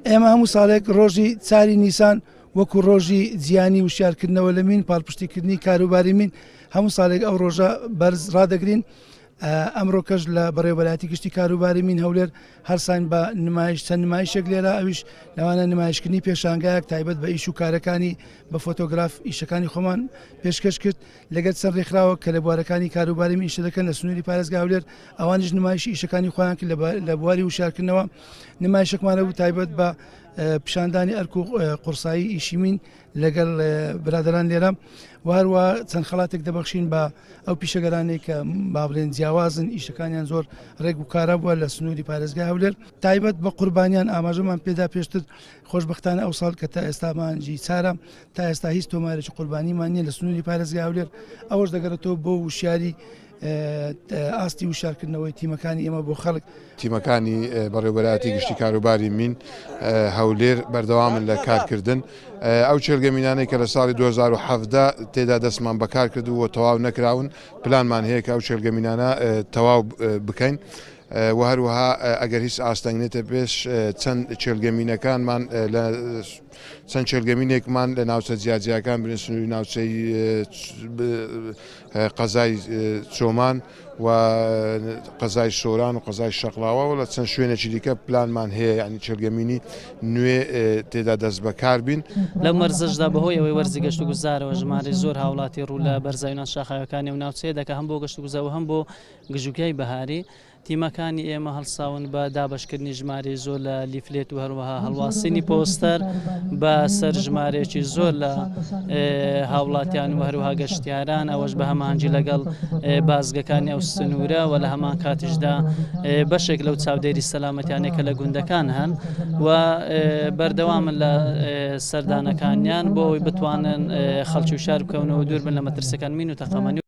ئێمە هەموو ساڵێک ڕۆژی 4 نیسان وەکو ڕۆژی جیانی وشارکردنەوە لە مین پاڵپشتیکردنی کاروباری مین هەموو ساڵێک ئەو ڕۆژە بەرز ڕدەگرین. ئەمڕۆ کەش لە بەڕێوەبەلاتی گشتی کاروباری مین هەولێر هەرسان بە نمایش چەند نمایشێک لێرە ئەویش لەوانە نمایشکردنی پێشانگایەک تایبەت بە ئیش و کارەکانی بە فۆتۆگراف ئیشەکانی خۆمان پێشکەش کرد لەگەر چەند ڕێکخراوە کە لە بوارەکانی کاروباری من ئیشە دەکەن لە سنووری پارێزگا هەولێر ئەوانش نمایشی ئیشەکانی خۆیان کرد لە بواری وشارکردنەوە نمایشێکمانە بوو تایبەت بە پیشاندانی ئەرک و قورسایی ئیشی مین لەگەڵ برادران لێرە و هەروە چەند خەڵاتێک دەبەخشین بە ئەو پیشەگەرانەی کە با بڵێن جیاوازن ئیشەکانیان زۆر ڕێک و کارە بووە لە سنووری پارێزگای هەولێر تایبەت بە قوربانیان ئاماژەمان پێدا پێشتر خۆشبەختانە ئەو ساڵ کە تا ئێستا مانجی چارە تا ئێستا هیچ تۆمارێکی قوربانیمان نیە لە سنووری پارێزگای هەولێر ئەوەش دەگەڕێتەوە بۆ وشیاری ئاستی وشارکردنەوەی تیمەکانی ئێمە بۆ خەڵک. تیمەکانی بەڕێوەبەلاتی گشتی کاروباری مین هەولێر بەردەوامن لە کارکردن ئەو چێلگەمینانەی کە لە ساڵی 2017 تێدا دەستمان بەکار کردو و تەواو نەکراون پلانمان هەیە کە ئەو چێلگەمینانە تەواو بکەین و هەروەها ئەگەر هیچ ئاستەنگنێتە پێش چەند چێلگەمینەکانمان چەند چێلگەمینێکمان لە ناوچە جیاجیەکان برن سنووری ناوچەی قەزای چۆمان و قەزای شۆران و قەزای شەقڵاوە و لە چەند شوێنێکی دیکە پلانمان هەیە یعنی چێلگەمینی نوێ تێدا دەست بەکار بین. لەو مەرزەشدا بەهۆی ئەوەی وەرزی گەشت و گوزارەوە ژمارەی زۆر هاوڵاتی ڕوو لە بەرزاویان شاخەکانی و ناوچەیە دەکە هەم بۆ گەشت و گوزارەوە هەم بۆ گژوگای بەهاری تیمەکانی ئێمە هەڵساون بە دابشکردنی ژمارەی زۆر لە لیفلێت و هەروەها هەڵواسینی پۆستەر بە سەر ژمارەیەکی زۆر لە هاوڵاتیان و هەروەها گەشتیاران ئەوەش بە هەمانجی لەگەڵ بازگەکانی ئەو سنوورە و لە هەمان کاتیشدا بەشێک لەو چاودێری سەلامەتیانێکە لە گوندەکان هەن و بەردەوامن لە سەردانەکانیان بۆ ئەوی بتوانن خەڵکی و شار بکەونەوە دوور بن لە مەترسەکان مین و تەقەمەنی